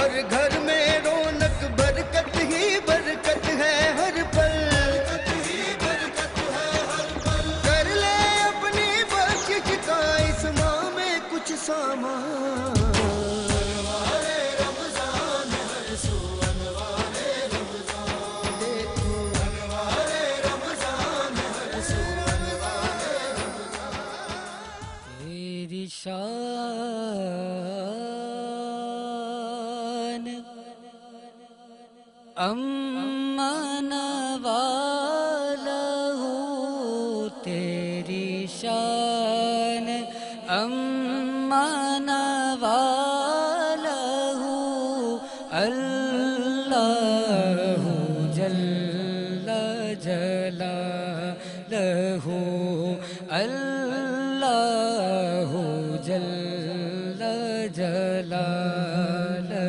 ہر گھر میں رونق برکت ہی برکت ہے ہر پل، کر لے اپنی بخشش کا اس ماہ میں کچھ سامان۔ تیری شان امان والا ہو، تیری شان امان والا ہو، اللہ جل جلالہ، اللہ جل جلالہ،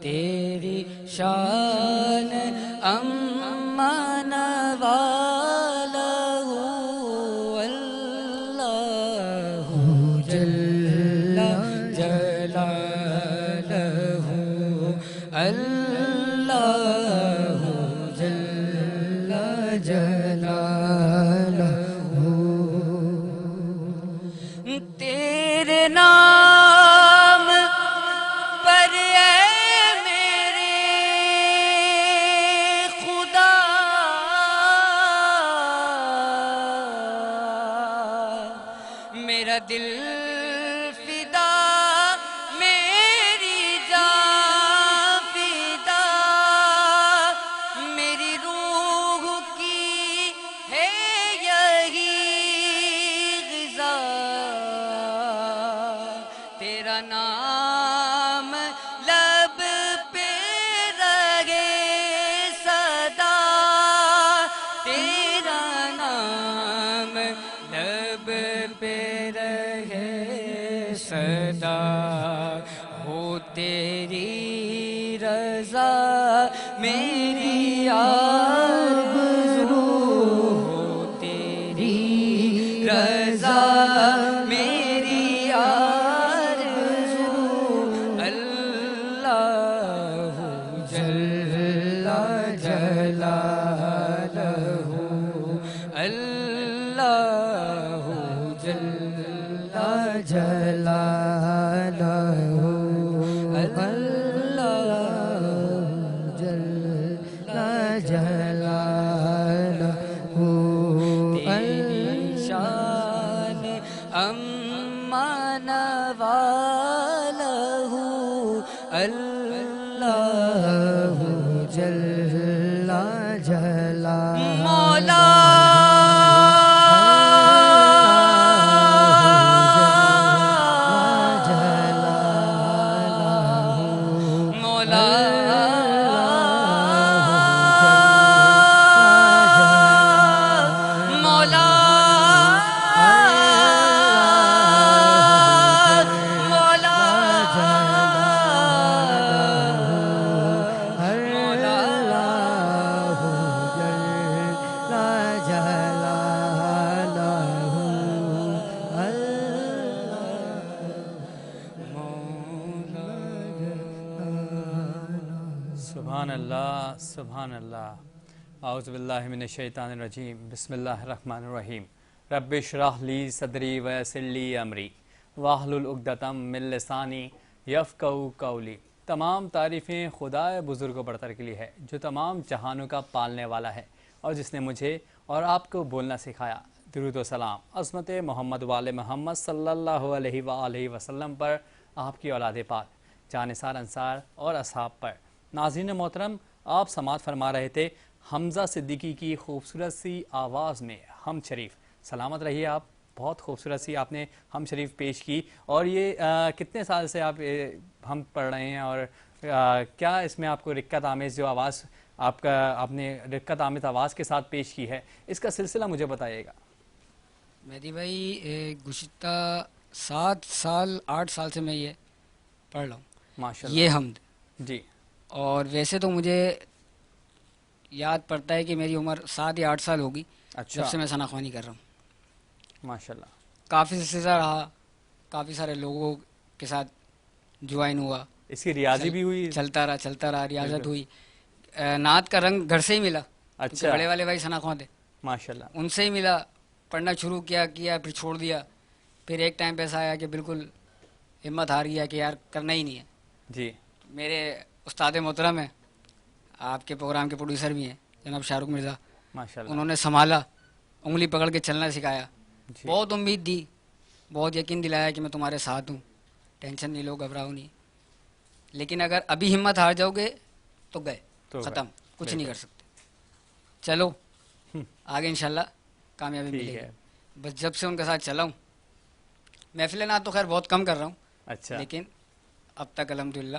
تیری شان امان والا ہو، اللہ جل جلالہ، اللہ جل جلالہ۔ تیرے نام پر اے میرے خدا میرا دل فدا، میری جان فدا، میری روح کی ہے یہی غذا، تیرا نام لب پہ رہے صدا، تیرا نام لب پہ رہے صدا، ہو تیری رضا میری آرزو، ہو تیری رضا میری آرزو، اللہ جل جلالہ، اللہ جل جلالہ، اللہ جل جلالہ، تیری شان امان والا ہو، اللہ جل جلالہ، مولا سبحان اللہ سبحان اللہ۔ اعوذ باللہ من الشیطان الرجیم، بسم اللہ الرحمن الرحیم۔ رب اشرح لی صدری ویسر لی امری واحلل عقدۃ من لسانی یفقہوا قولی۔ تمام تعریفیں خدا بزرگ و برتر کے لیے ہے جو تمام جہانوں کا پالنے والا ہے اور جس نے مجھے اور آپ کو بولنا سکھایا۔ درود و سلام عظمت محمد وآل محمد صلی اللہ علیہ وآلہ وسلم پر، آپ کی اولاد پاک جانثار انصار اور اصحاب پر۔ ناظرین محترم، آپ سماعت فرما رہے تھے حمزہ صدیقی کی خوبصورت سی آواز میں ہم شریف۔ سلامت رہیے آپ، بہت خوبصورت سی آپ نے ہم شریف پیش کی۔ اور یہ کتنے سال سے آپ ہم پڑھ رہے ہیں، اور کیا اس میں آپ کو رکت آمیز جو آواز آپ نے رکت آمیز آواز کے ساتھ پیش کی ہے، اس کا سلسلہ مجھے بتائیے گا۔ مہدی بھائی گزشتہ 7 سال 8 سال سے میں یہ پڑھ رہا ہوں ماشاءاللہ، یہ حمد جی۔ اور ویسے تو مجھے یاد پڑتا ہے کہ میری عمر 7 یا 8 سال ہوگی اچھا، جب سے میں ثنا خوانی کر رہا ہوں۔ ماشاءاللہ، کافی سلسلہ رہا، کافی سارے لوگوں کے ساتھ جوائن ہوا، اس کی ریاضی بھی ہوئی؟ چلتا رہا ریاضت ہوئی. نعت کا رنگ گھر سے ہی ملا. اچھا. بڑے والے بھائی ثنا خواں تھے, ماشاءاللہ. ان سے ہی ملا, پڑھنا شروع کیا پھر چھوڑ دیا. پھر ایک ٹائم پہ ایسا آیا کہ بالکل ہمت ہار گیا کہ یار کرنا ہی نہیں ہے. جی. میرے استاد محترم ہیں, آپ کے پروگرام کے پروڈیوسر بھی ہیں, جناب شاہ رخ مرزا, ماشاءاللہ. انہوں نے سنبھالا, انگلی پکڑ کے چلنا سکھایا, جی. بہت امید دی, بہت یقین دلایا کہ میں تمہارے ساتھ ہوں, ٹینشن نہیں لو, گھبراؤ نہیں. لیکن اگر ابھی ہمت ہار جاؤ گے تو گئے, تو ختم, کچھ نہیں بالکل. کر سکتے. چلو آگے انشاءاللہ کامیابی ٹھیک ملے ہے. گی. بس جب سے ان کے ساتھ چلا ہوں, محفل نعت تو خیر بہت کم کر رہا ہوں, اچھا. لیکن اب تک الحمدللہ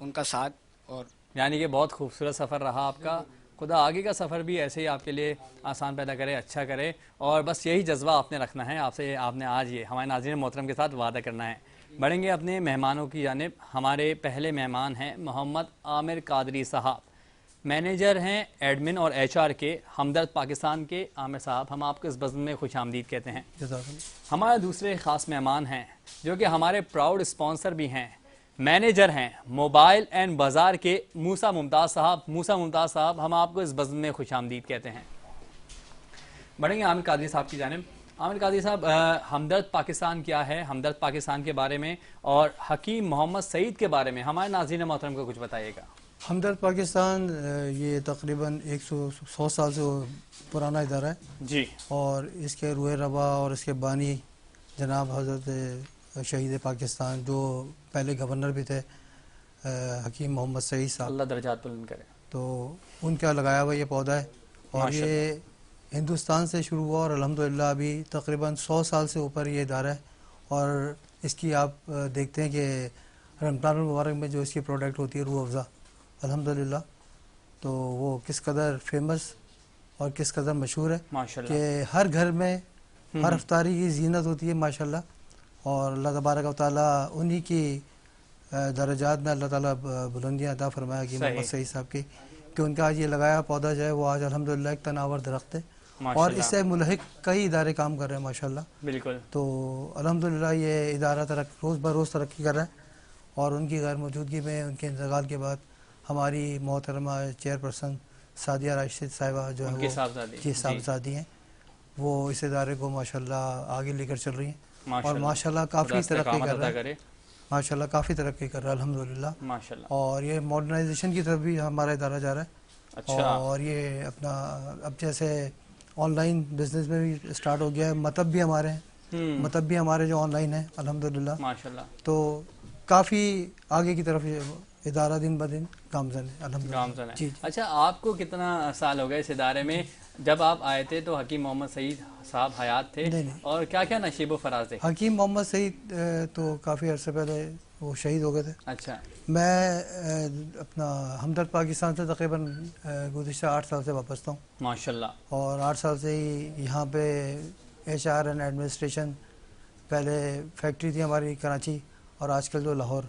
ان کا ساتھ. اور یعنی کہ بہت خوبصورت سفر رہا آپ کا. خدا آگے کا سفر بھی ایسے ہی آپ کے لیے آسان پیدا کرے, اچھا کرے, اور بس یہی جذبہ آپ نے رکھنا ہے. آپ نے آج یہ ہمارے ناظرین محترم کے ساتھ وعدہ کرنا ہے. بڑھیں گے اپنے مہمانوں کی جانب. ہمارے پہلے مہمان ہیں محمد عامر قادری صاحب, مینیجر ہیں ایڈمن اور HR کے ہمدرد پاکستان کے. عامر صاحب, ہم آپ کو اس بزم میں خوش آمدید کہتے ہیں. ہمارے دوسرے خاص مہمان ہیں جو کہ ہمارے پراؤڈ اسپانسر بھی ہیں, مینیجر ہیں موبائل اینڈ بازار کے موسیٰ ممتاز صاحب. موسیٰ ممتاز صاحب, ہم آپ کو اس بزم میں خوش آمدید کہتے ہیں. بڑھیں گے عامر قادری صاحب کی جانب. عامر قادری صاحب, ہمدرد پاکستان کیا ہے, ہمدرد پاکستان کے بارے میں اور حکیم محمد سعید کے بارے میں ہمارے ناظرین محترم کو کچھ بتائیے گا. ہمدرد پاکستان یہ تقریباً 100 سال سے پرانا ادارہ ہے جی. اور اس کے روح روا اور اس کے بانی جناب حضرت شہید پاکستان جو پہلے گورنر بھی تھے, حکیم محمد سعید صاحب, اللہ درجات بلند کرے. تو ان کا لگایا ہوا یہ پودا ہے اور یہ ہندوستان سے شروع ہوا اور الحمدللہ ابھی تقریباً 100 سال سے اوپر یہ ادارہ ہے. اور اس کی آپ دیکھتے ہیں کہ رمضان المبارک میں جو اس کی پروڈکٹ ہوتی ہے روح افزا, الحمدللہ, تو وہ کس قدر فیمس اور کس قدر مشہور ہے ماشاءاللہ. کہ ہر گھر میں ہر افطاری کی زینت ہوتی ہے ماشاءاللہ. اور اللہ تبارک و تعالیٰ انہی کی درجات میں اللہ تعالیٰ بلندیاں عطا فرمایا کہ محمد سعید صاحب کی, کہ ان کا آج یہ لگایا پودا جو ہے وہ آج الحمدللہ ایک تناور درخت ہے اور اس سے ملحق کئی ادارے کام کر رہے ہیں ماشاءاللہ. بالکل. تو الحمدللہ یہ ادارہ روز بروز ترقی کر رہا ہے. اور ان کی غیر موجودگی میں, ان کے انتقال کے بعد, ہماری محترمہ چیئرپرسن سعدیہ راشد صاحبہ جو ہے وہ صاحبزادی ہیں, وہ اس ادارے کو ماشاءاللہ آگے لے کر چل رہی ہیں اور ماشاءاللہ کافی ترقی کر رہا ہے. ماشاءاللہ کافی ترقی کر رہا ہے الحمدللہ ماشاءاللہ. اور یہ ماڈرنائزیشن کی طرف بھی ہمارا ادارہ جا رہا ہے. اور یہ اپنا اب جیسے آن لائن بزنس میں بھی اسٹارٹ ہو گیا ہے, مطب بھی ہمارے ہیں, مطب بھی ہمارے جو آن لائن ہیں الحمدللہ ماشاءاللہ. تو کافی آگے کی طرف ادارہ دن بدن گامزن ہے الحمدللہ. جی. اچھا, آپ کو کتنا سال ہو گئے اس ادارے میں؟ جب آپ آئے تھے تو حکیم محمد سعید صاحب حیات تھے, اور کیا کیا نشیب و فراز تھے؟ حکیم محمد سعید تو کافی عرصے پہلے وہ شہید ہو گئے تھے. اچھا. میں اپنا ہمدرد پاکستان سے تقریباً گزشتہ 8 سال سے وابستہ ہوں ماشاءاللہ. اور 8 سال سے ہی یہاں پہ HR اینڈ ایڈمنسٹریشن, پہلے فیکٹری تھی ہماری کراچی اور آج کل جو لاہور,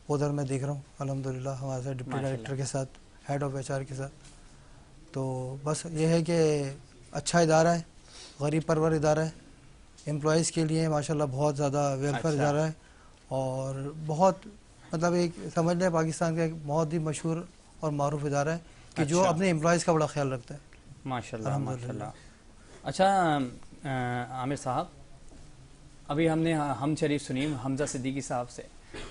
ادھر میں دیکھ رہا ہوں الحمدللہ ہمارے ساتھ ڈپٹی ڈائریکٹر کے ساتھ, ہیڈ آف HR کے ساتھ. تو بس یہ ہے کہ اچھا ادارہ ہے, غریب پرور ادارہ ہے, امپلائیز کے لیے ماشاءاللہ بہت زیادہ ویلفیئر ادارہ ہے اور بہت مطلب ایک سمجھ لیں پاکستان کا ایک بہت ہی مشہور اور معروف ادارہ ہے کہ جو اپنے امپلائیز کا بڑا خیال رکھتا ہے ماشاءاللہ ماشاءاللہ. اچھا عامر صاحب, ابھی ہم نے ہم شریف سنیم حمزہ صدیقی صاحب سے.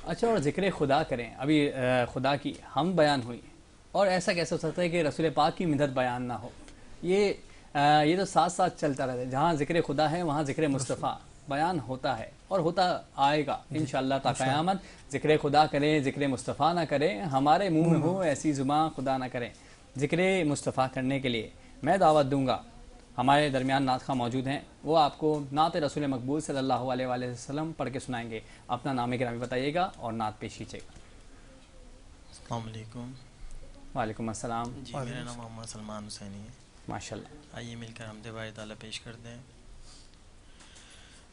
اچھا, اور ذکر خدا کریں, ابھی خدا کی ہم بیان ہوئی, اور ایسا کیسے ہو سکتا ہے کہ رسول پاک کی مدد بیان نہ ہو؟ یہ تو ساتھ ساتھ چلتا رہتا ہے. جہاں ذکر خدا ہے وہاں ذکر مصطفیٰ بیان ہوتا ہے اور ہوتا آئے گا انشاءاللہ تا قیامت. ذکر خدا کریں, ذکر مصطفیٰ نہ کریں, ہمارے منہ میں ہو ایسی زباں خدا نہ کریں. ذکر مصطفیٰ کرنے کے لیے میں دعوت دوں گا. ہمارے درمیان نعت خواں موجود ہیں, وہ آپ کو نعت رسول مقبول صلی اللہ علیہ وآلہ وسلم پڑھ کے سنائیں گے. اپنا نام گرامی بتائیے گا اور نعت پیش کیجیے گا. السلام علیکم. وعلیکم السلام. جی, میرا نام محمد سلمان حسینی ہے. ماشاءاللہ. آئیے مل کر حمد باری تعالیٰ پیش کر دیں.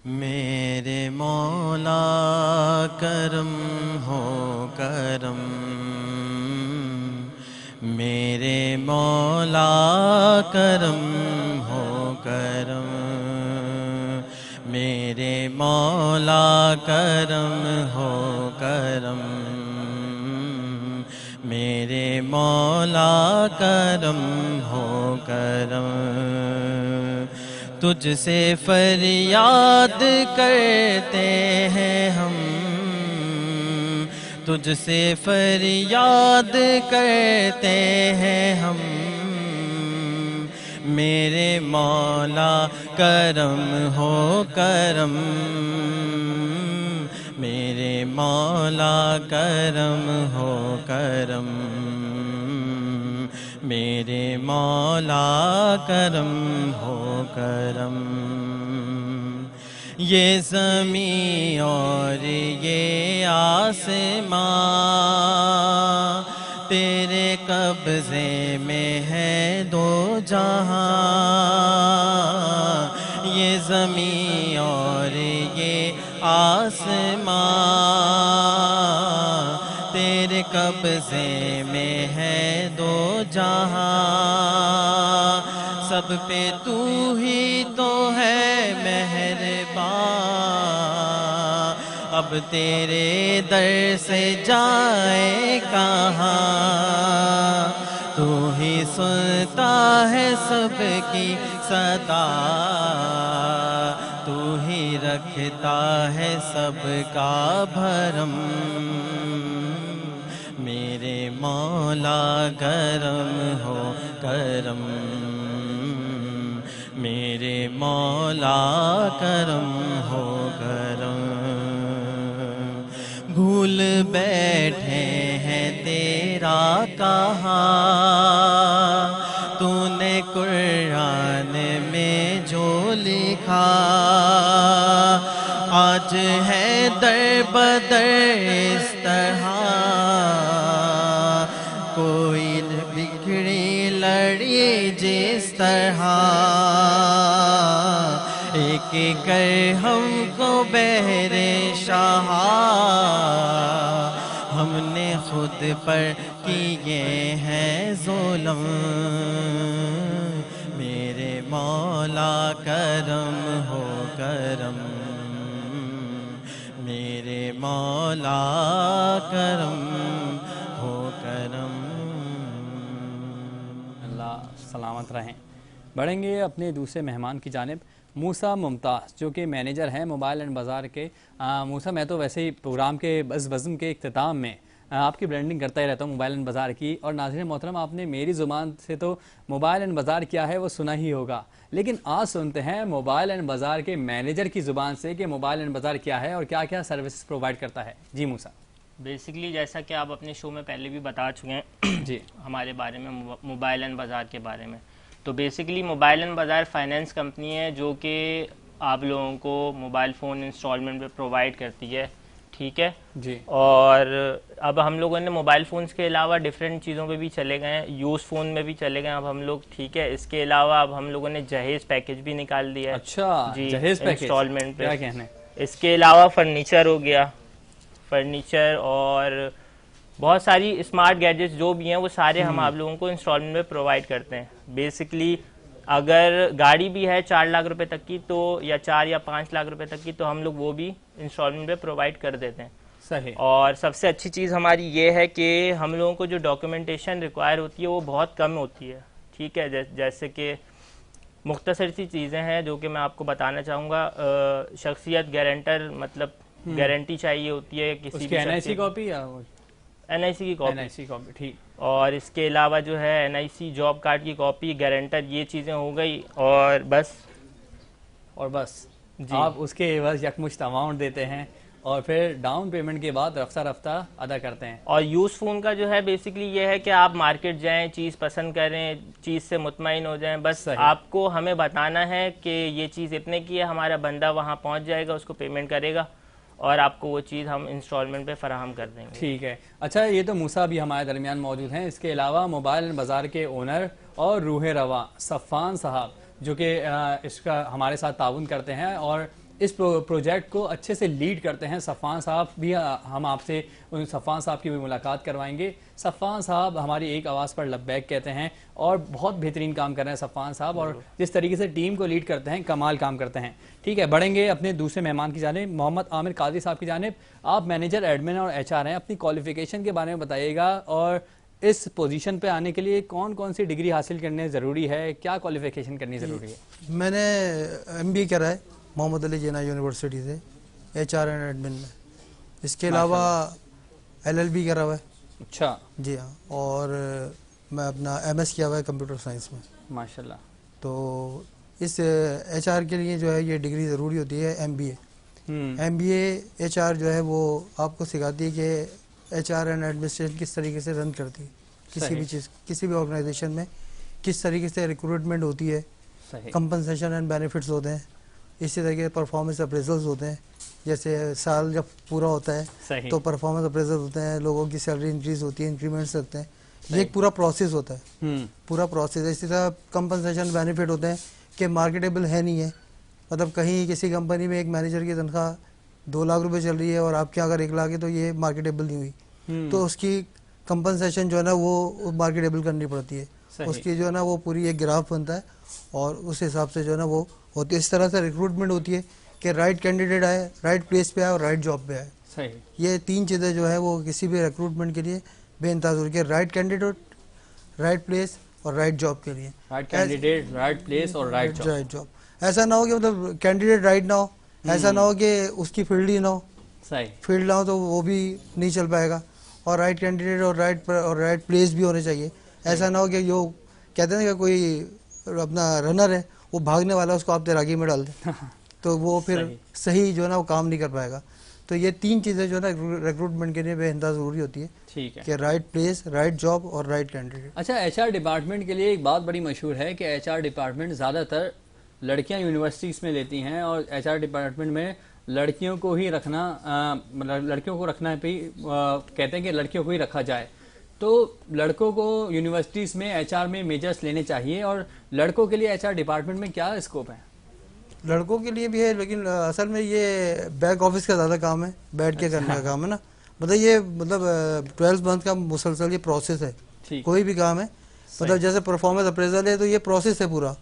میرے مولا کرم ہو کرم, میرے مولا کرم ہو کرم, میرے مولا کرم ہو کرم, میرے مولا کرم ہو کرم، تجھ سے فریاد کرتے ہیں ہم، تجھ سے فریاد کرتے ہیں ہم، میرے مولا کرم ہو کرم، میرے مولا کرم ہو کرم، میرے مولا کرم ہو کرم۔ یہ زمین اور یہ آسمان تیرے قبضے میں ہے دو جہاں، یہ زمین اور یہ آسمان تیرے قبضے میں ہے دو جہاں، سب پہ تو ہی تو ہے مہربان، اب تیرے در سے جائے کہاں، تو ہی سنتا ہے سب کی صدا، تو ہی رکھتا ہے سب کا بھرم، میرے مولا کرم ہو کرم، میرے مولا کرم ہو کرم۔ بھول بیٹھے ہیں تیرا کہا تو نے قرآن میں جو لکھا، آج ہے در بدر اس طرح کوئی بگڑی لڑی جس طرح، ایک کر ہم کو بہر شاہ، ہم نے خود پر کیے ہیں ظلم، میرے مولا کرم ہو کرم، میرے مولا کرم ہو کرم۔ اللہ سلامت رہیں۔ بڑھیں گے اپنے دوسرے مہمان کی جانب، موسیٰ ممتاز جو کہ مینیجر ہیں موبائل اینڈ بازار کے۔ موسیٰ، میں تو ویسے ہی پروگرام کے بزم کے اختتام میں آپ کی برانڈنگ کرتا ہی رہتا ہوں موبائل اینڈ بازار کی، اور ناظرین محترم آپ نے میری زبان سے تو موبائل اینڈ بازار کیا ہے وہ سنا ہی ہوگا، لیکن آج سنتے ہیں موبائل اینڈ بازار کے مینیجر کی زبان سے کہ موبائل اینڈ بازار کیا ہے اور کیا کیا سروسز پرووائڈ کرتا ہے۔ جی موسیٰ۔ بیسکلی جیسا کہ آپ اپنے شو میں پہلے بھی بتا چکے ہیں جی ہمارے بارے میں، موبائل اینڈ بازار کے بارے میں، تو بیسکلی موبائل اینڈ بازار فائنینس کمپنی ہے جو کہ آپ لوگوں کو موبائل فون انسٹالمنٹ پہ پرووائڈ کرتی ہے، ٹھیک ہے جی۔ اور اب ہم لوگوں نے موبائل فونز کے علاوہ ڈفرینٹ چیزوں پہ بھی چلے گئے ہیں، یوز فون میں بھی چلے گئے ہیں اب ہم لوگ، ٹھیک ہے۔ اس کے علاوہ اب ہم لوگوں نے جہیز پیکیج بھی نکال دیا ہے، اچھا جی، جہیز پیکیج انسٹالمنٹ پہ۔ کیا کہنے۔ اس کے علاوہ فرنیچر ہو گیا، فرنیچر اور بہت ساری اسمارٹ گیجٹس جو بھی ہیں وہ سارے ہم آپ لوگوں کو انسٹالمنٹ میں پرووائڈ کرتے ہیں۔ بیسکلی اگر گاڑی بھی ہے 4 لاکھ روپے تک کی تو، یا 4 یا 5 لاکھ روپے تک کی، تو ہم لوگ وہ بھی انسٹالمنٹ پہ پرووائڈ کر دیتے ہیں۔ صحیح۔ اور سب سے اچھی چیز ہماری یہ ہے کہ ہم لوگوں کو جو ڈاکیومنٹیشن ریکوائر ہوتی ہے وہ بہت کم ہوتی ہے، ٹھیک ہے۔ جیسے کہ مختصر سی چیزیں ہیں جو کہ میں آپ کو بتانا چاہوں گا۔ شخصیت گارنٹر، مطلب گارنٹی چاہیے ہوتی ہے کسی بھی این آئی سی کاپی یا این آئی سی کی این آئی کاپی، سی کاپی، ٹھیک۔ اور اس کے علاوہ جو ہے این آئی سی جاب کارڈ کی کاپی، گارنٹر، یہ چیزیں ہو گئی، اور بس جی۔ آپ اس کے عوض یکمشت اماؤنٹ دیتے ہیں اور پھر ڈاؤن پیمنٹ کے بعد رفتہ رفتہ ادا کرتے ہیں۔ اور یوز فون کا جو ہے بیسکلی یہ ہے کہ آپ مارکیٹ جائیں، چیز پسند کریں، چیز سے مطمئن ہو جائیں، بس آپ کو ہمیں بتانا ہے کہ یہ چیز اتنے کی ہے، ہمارا بندہ وہاں پہنچ جائے گا، اس کو پیمنٹ کرے گا اور آپ کو وہ چیز ہم انسٹالمنٹ پہ فراہم کر دیں گے۔ ٹھیک ہے۔ اچھا، یہ تو موسیٰ بھی ہمارے درمیان موجود ہیں، اس کے علاوہ موبائل بازار کے اونر اور روح رواں صفان صاحب جو کہ اس کا ہمارے ساتھ تعاون کرتے ہیں، اور اس پروجیکٹ کو اچھے سے لیڈ کرتے ہیں صفوان صاحب بھی. ہم آپ سے ان صفوان صاحب کی بھی ملاقات کروائیں گے. صفوان صاحب ہماری ایک آواز پر لبیک کہتے ہیں اور بہت بہترین کام کر رہے ہیں صفوان صاحب, اور جس طریقے سے ٹیم کو لیڈ کرتے ہیں کمال کام کرتے ہیں. ٹھیک ہے, بڑھیں گے اپنے دوسرے مہمان کی جانب, محمد عامر قاضی صاحب کی جانب. آپ مینیجر ایڈمن اور ایچ آر ہیں, اپنی کوالیفیکیشن کے بارے میں بتائیے گا, اور اس پوزیشن پہ آنے کے لیے کون کون سی ڈگری حاصل کرنے ضروری ہے, کیا کوالیفیکیشن کرنی ضروری ہے؟ میں نے MBA کرا ہے محمد علی جناح یونیورسٹی سے HR اینڈ ایڈمن میں. اس کے علاوہ LLB کرا ہوا ہے. اچھا جی ہاں, اور میں اپنا MS کیا ہوا ہے کمپیوٹر سائنس میں. ماشاءاللہ. تو اس HR کے لیے جو ہے یہ ڈگری ضروری ہوتی ہے MBA. MBA HR جو ہے وہ آپ کو سکھاتی ہے کہ HR اینڈ ایڈمنسٹریشن کس طریقے سے رن کرتی ہے, کسی بھی چیز, کسی بھی آرگنائزیشن میں کس طریقے سے ریکروٹمنٹ ہوتی ہے, کمپنسیشن اینڈ بینیفٹس ہوتے ہیں, اسی طریقے سے پرفارمنس اپریزلز ہوتے ہیں. جیسے سال جب پورا ہوتا ہے تو پرفارمنس اپریزل ہوتے ہیں, لوگوں کی سیلری انکریز ہوتی ہے, انکریمنٹس لگتے ہیں. یہ ایک پورا پروسیس ہوتا ہے, پورا پروسیس. اسی طرح کمپنسیشن بینیفٹ ہوتے ہیں کہ مارکیٹیبل ہے نہیں ہے, مطلب کہیں کسی کمپنی میں ایک مینیجر کی تنخواہ 2 لاکھ روپے چل رہی ہے اور آپ کے اگر 1 لاکھ ہے تو یہ مارکیٹیبل نہیں ہوئی, تو اس کی کمپنسیشن جو ہے نا وہ مارکیٹیبل کرنی پڑتی ہے. اس کی جو ہے نا وہ پوری ایک گراف بنتا ہے اور اس حساب سے جو ہے نا وہ ہوتی ہے. اس طرح سے ریکروٹمنٹ ہوتی ہے کہ رائٹ کینڈیڈیٹ آئے, رائٹ پلیس پہ آئے اور رائٹ جاب پہ آئے. یہ 3 چیزیں جو ہے وہ کسی بھی ریکروٹمنٹ کے لیے بے انتہا ضروری ہے. رائٹ کینڈیڈیٹ, رائٹ پلیس اور رائٹ جاب کے لیے. رائٹ کینڈیڈیٹ, رائٹ پلیس اور رائٹ جاب. ایسا نہ ہو کہ مطلب کینڈیڈیٹ رائٹ نہ ہو, ایسا نہ ہو کہ اس کی فیلڈ ہی نہ ہو, فیلڈ نہ ہو تو وہ بھی نہیں چل پائے گا. اور رائٹ کینڈیڈیٹ اور رائٹ پلیس بھی ہونے چاہیے. ایسا نہ ہو کہ جو کہتے ہیں کہ کوئی اپنا رنر ہے وہ بھاگنے والا, اس کو آپ تیراکی میں ڈال دیں تو وہ پھر صحیح جو ہے نا وہ کام نہیں کر پائے گا. تو یہ 3 چیزیں جو ہے نا ریکروٹمنٹ کے لیے بے انتہا ضروری ہوتی ہے. ٹھیک ہے, کہ رائٹ پلیس, رائٹ جاب اور رائٹ کینڈیڈیٹ. اچھا, HR ڈپارٹمنٹ کے لیے ایک بات بڑی مشہور ہے کہ HR ڈپارٹمنٹ زیادہ تر لڑکیاں یونیورسٹیز میں لیتی ہیں, اور HR ڈپارٹمنٹ میں لڑکیوں کو ہی رکھنا, لڑکیوں کو رکھنا پہ کہتے ہیں کہ لڑکیوں کو ہی رکھا جائے. تو لڑکوں کو یونیورسٹیز میں HR میں میجرز لینے چاہیے, اور لڑکوں کے لیے HR ڈپارٹمنٹ میں کیا اسکوپ ہے؟ لڑکوں کے لیے بھی ہے, لیکن اصل میں یہ بیک آفس کا زیادہ کام ہے, بیٹھ کے کرنے کا کام ہے نا. مطلب یہ 12 منتھ کا مسلسل یہ پروسیس ہے, کوئی بھی کام ہے. مطلب جیسے پرفارمنس اپریزل ہے تو یہ پروسیس ہے, پورا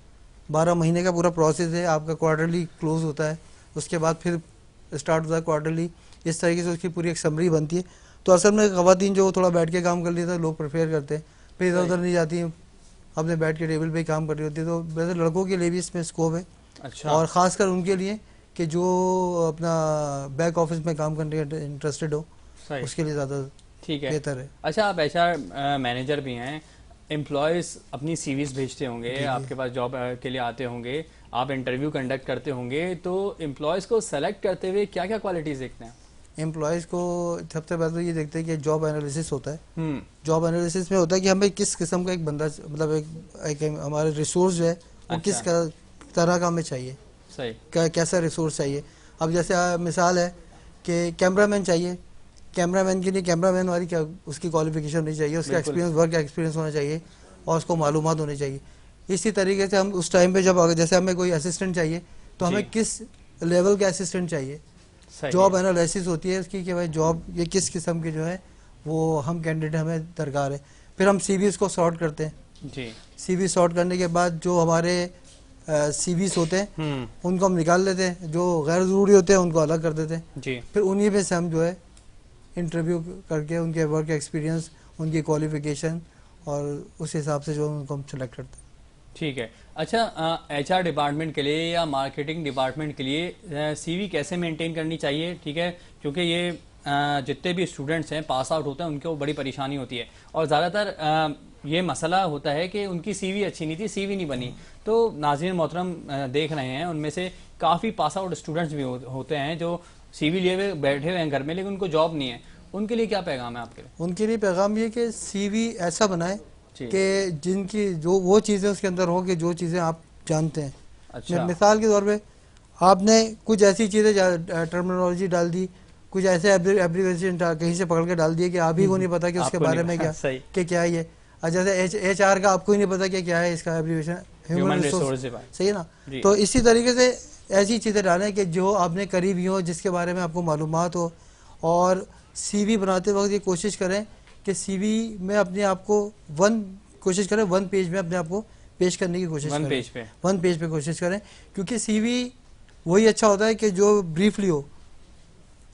12 مہینے کا پورا پروسیس ہے. آپ کا کوارٹرلی کلوز ہوتا ہے, اس کے بعد پھر اسٹارٹ ہوتا ہے کوارٹرلی. اس طریقے سے اس کی پوری ایک سمری بنتی ہے. تو اصل میں خواتین جو تھوڑا بیٹھ کے کام کر لیتے ہیں, لوگ پریفیئر کرتے ہیں, پھر ادھر ادھر نہیں جاتی ہیں, اپنے بیٹھ کے ٹیبل پہ ہی کام کر رہی ہوتی ہے. تو ویسے لڑکوں کے لیے بھی اس میں اسکوپ ہے, اور خاص کر ان کے لیے کہ جو اپنا بیک آفس میں کام کرنے کے انٹرسٹڈ ہو, اس کے لیے زیادہ بہتر ہے. اچھا, آپ HR مینیجر بھی ہیں, امپلائیز اپنی CVs بھیجتے ہوں گے, آپ کے پاس جاب کے لیے آتے ہوں گے, آپ انٹرویو کنڈکٹ کرتے ہوں گے, تو امپلائیز کو سلیکٹ کرتے ہوئے کیا کیا کوالٹیز دیکھتے ہیں؟ امپلائیز کو سب سے پہلے یہ دیکھتے ہیں کہ جاب انالیسس ہوتا ہے. جاب انالیسس میں ہوتا ہے کہ ہمیں کس قسم کا ایک بندہ, مطلب ایک ہمارے ریسورس جو ہے وہ کس طرح کا ہمیں چاہیے, کیسا ریسورس چاہیے. اب جیسے مثال ہے کہ کیمرہ مین چاہیے, کیمرہ مین کے لیے کیمرہ مین والی کیا اس کی کوالیفیکیشن ہونی چاہیے, اس کا ایکسپیرینس, ورک ایکسپیرینس ہونا چاہیے, اور اس کو معلومات ہونی چاہیے. اسی طریقے سے ہم اس ٹائم پہ جب جیسے ہمیں کوئی اسسٹنٹ چاہیے تو ہمیں کس لیول کا اسسٹنٹ چاہیے. جاب انالیسس ہوتی ہے اس کی کہ بھائی جاب یہ کس قسم کے جو ہے وہ ہم کینڈیڈیٹ ہمیں درکار ہے. پھر ہم CVs کو سارٹ کرتے ہیں. CV سارٹ کرنے کے بعد جو ہمارے CVs ہوتے ہیں ان کو ہم نکال لیتے ہیں, جو غیر ضروری ہوتے ہیں ان کو الگ کر دیتے ہیں. پھر انہی میں سے ہم جو ہے انٹرویو کر کے ان کے ورک ایکسپیرینس, ان کی کوالیفیکیشن, اور اس حساب سے جو ان کو ہم سلیکٹ کرتے ہیں. ٹھیک ہے. اچھا, HR ڈپارٹمنٹ کے لیے یا مارکیٹنگ ڈپارٹمنٹ کے لیے CV کیسے مینٹین کرنی چاہیے؟ ٹھیک ہے, کیونکہ یہ جتنے بھی اسٹوڈنٹس ہیں پاس آؤٹ ہوتے ہیں ان کو بڑی پریشانی ہوتی ہے, اور زیادہ تر یہ مسئلہ ہوتا ہے کہ ان کی CV اچھی نہیں تھی, CV نہیں بنی. تو ناظرین محترم دیکھ رہے ہیں, ان میں سے کافی پاس آؤٹ اسٹوڈنٹس بھی ہوتے ہیں جو CV لیے ہوئے بیٹھے ہوئے ہیں گھر میں, لیکن ان کو جاب نہیں ہے. ان کے لیے کیا پیغام ہے آپ کے لیے؟ ان کے لیے پیغام یہ کہ CV ایسا بنائے کہ جن کی جو وہ چیزیں اس کے اندر ہوں کہ جو چیزیں آپ جانتے ہیں. مثال کے طور پہ آپ نے کچھ ایسی چیزیں ٹرمینالوجی ڈال دی, کچھ ایسے ایبریویشن کہیں سے پکڑ کے ڈال دیے کہ آپ ہی کو نہیں پتا کہ اس کے بارے میں کیا ہے. جیسے HR کا آپ کو ہی نہیں پتا کہ کیا ہے اس کا ایبریویشن, ہیومن ریسورس, صحیح ہے نا. تو اسی طریقے سے ایسی چیزیں ڈالیں کہ جو آپ نے قریبی ہوں، جس کے بارے میں آپ کو معلومات ہو. اور سی وی بناتے وقت یہ کوشش کریں کہ سی وی میں اپنے آپ کو کوشش کریں 1 پیج میں اپنے آپ کو پیش کرنے کی کوشش کریں. 1 پیج پہ کوشش کریں، کیونکہ سی وی وہی اچھا ہوتا ہے کہ جو بریفلی ہو،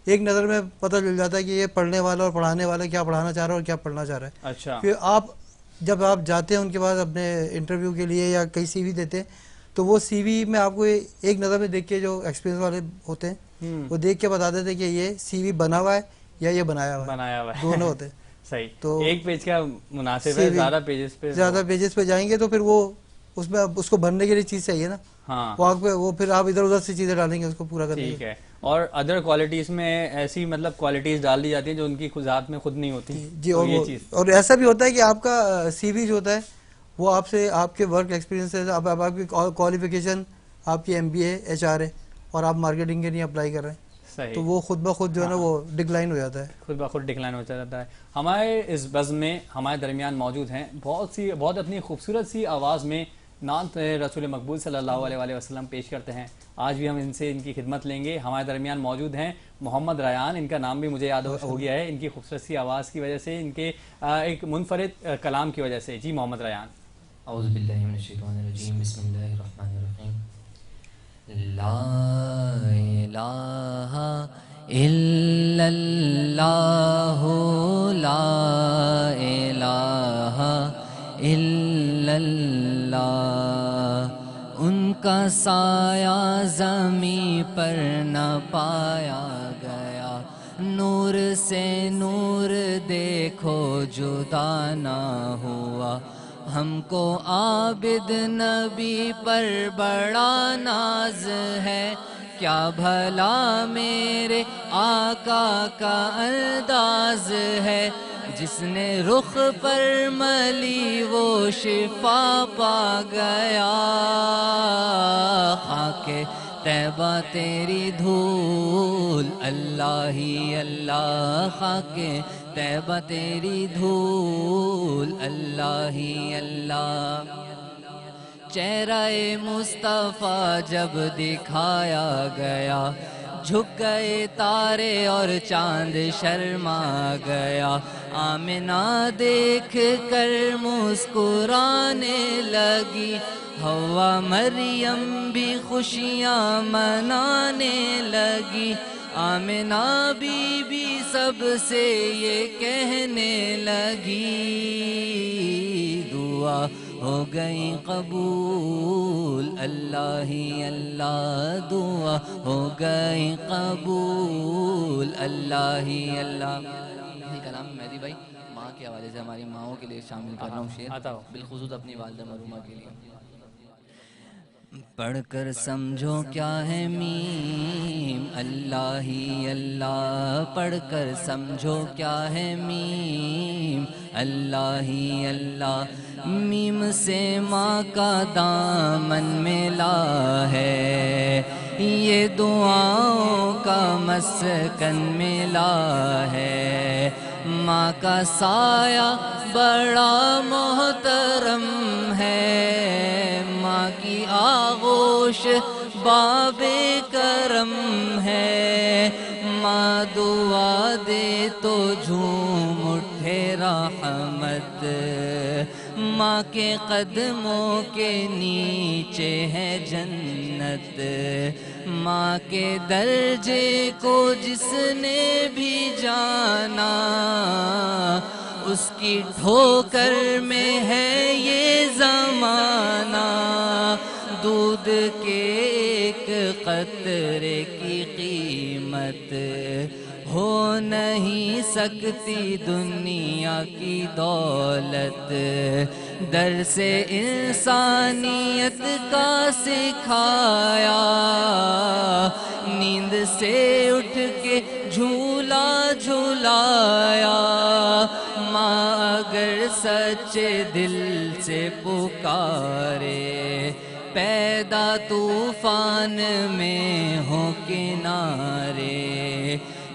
ایک نظر میں پتہ چل جاتا ہے کہ یہ پڑھنے والا اور پڑھانے والا کیا پڑھانا چاہ رہا ہے اور کیا پڑھنا چاہ رہا ہے. اچھا. پھر جب آپ جاتے ہیں ان کے پاس اپنے انٹرویو کے لیے یا کئی سی وی دیتے ہیں، تو وہ سی وی میں آپ کو ایک نظر میں دیکھ کے، جو ایکسپیرینس والے ہوتے ہیں وہ دیکھ کے بتا دیتے کہ یہ سی وی بنا ہوا ہے یا یہ بنایا ہوا ہے، دونوں ہوتے ہیں. صحیح. تو ایک پیج کا مناسب ہے، زیادہ پیجز پہ جائیں گے تو پھر وہ اس میں اس کو بھرنے کے لیے چیز چاہیے نا. ہاں. وہ پھر آپ ادھر ادھر سے چیزیں ڈالیں گے اس کو پورا کرنے. ٹھیک ہے. اور ادر کوالٹیز میں ایسی مطلب کوالٹیز ڈال دی جاتی ہیں جو ان کی ذات میں خود نہیں ہوتی. جی. اور ایسا بھی ہوتا ہے کہ آپ کا سی وی جو ہوتا ہے وہ آپ کے ورک ایکسپیرینس ہے، آپ کی کوالیفیکیشن، آپ کی MBA HR ہے، اور آپ مارکیٹنگ کے لیے اپلائی کر رہے ہیں. صحیح. تو وہ خود بخود جو ہے نا وہ ڈکلائن ہو جاتا ہے. خود بخود ڈکلائن ہو جاتا ہے. ہمارے اس بزم میں ہمارے درمیان موجود ہیں بہت اپنی خوبصورت سی آواز میں نعت رسول مقبول صلی اللہ علیہ وسلم پیش کرتے ہیں. آج بھی ہم ان سے ان کی خدمت لیں گے. ہمارے درمیان موجود ہیں محمد ریان. ان کا نام بھی مجھے یاد ہو گیا ہے ان کی خوبصورت سی آواز کی وجہ سے، ان کے ایک منفرد کلام کی وجہ سے. جی محمد ریان. اعوذ باللہ من الشیطان الرجیم، بسم اللہ الرحمن الرحیم. لا الہ الا اللہ، لا الہ الا اللہ. ان کا سایہ زمین پر نہ پایا گیا، نور سے نور دیکھو جدا نہ ہوا. ہم کو عابد نبی پر بڑا ناز ہے، کیا بھلا میرے آقا کا انداز ہے. جس نے رخ پر ملی وہ شفا پا گیا، خاک طیبہ تیری دھول اللہ ہی اللہ، خاک طیبہ تیری دھول اللہ ہی اللہ. چہرہ مصطفیٰ جب دکھایا گیا، جھک گئے تارے اور چاند شرما گیا. آمنہ دیکھ کر مسکرانے لگی، حوا مریم بھی خوشیاں منانے لگی. آمنہ بی بی سب سے یہ کہنے لگی، دعا ہو گئی قبول اللہ ہی اللہ، دعا ہو گئی قبول اللہ ہی اللہ. یہ کلام مہدی بھائی ماں کے حوالے سے ہماری ماؤں کے لیے شامل کر رہا ہوں شعر، بالخصوص اپنی والدہ مرحومہ کے لیے. پڑھ کر سمجھو کیا ہے میم اللہ ہی اللہ، پڑھ کر سمجھو کیا ہے میم اللہ ہی اللہ. میم سے ماں کا دامن ملا ہے، یہ دعاؤں کا مسکن ملا ہے. ماں کا سایہ بڑا محترم ہے، ماں کی آغوش باب کرم ہے. ماں دعا دے تو جھوم اٹھے رحمت، ماں کے قدموں کے نیچے ہے جنت. ماں کے درجے کو جس نے بھی جانا، اس کی ٹھوکر میں ہے یہ زمانہ. دودھ کے ایک قطرے کی قیمت ہو نہیں سکتی دنیا کی دولت. درس انسانیت کا سکھایا، نیند سے اٹھ کے جھولا جھولایا. ماں اگر سچے دل سے پکارے، پیدا طوفان میں ہو کنارے.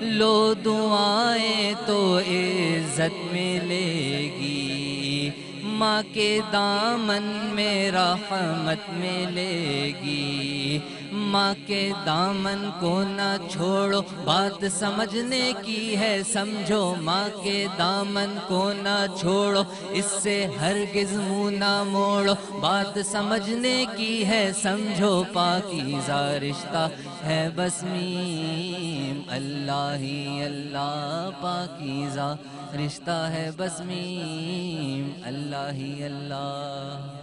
لو دعائیں تو عزت ملے گی، ماں کے دامن میں رحمت ملے گی، ماں کے دامن کو نہ چھوڑو، بات سمجھنے کی ہے سمجھو، ماں کے دامن کو نہ چھوڑو، اس سے ہرگز منہ نہ موڑو، بات سمجھنے کی ہے سمجھو، پاکیزہ رشتہ ہے بس میم، اللہ ہی اللہ، پاکیزہ رشتہ ہے بس میم، اللہ ہی اللہ۔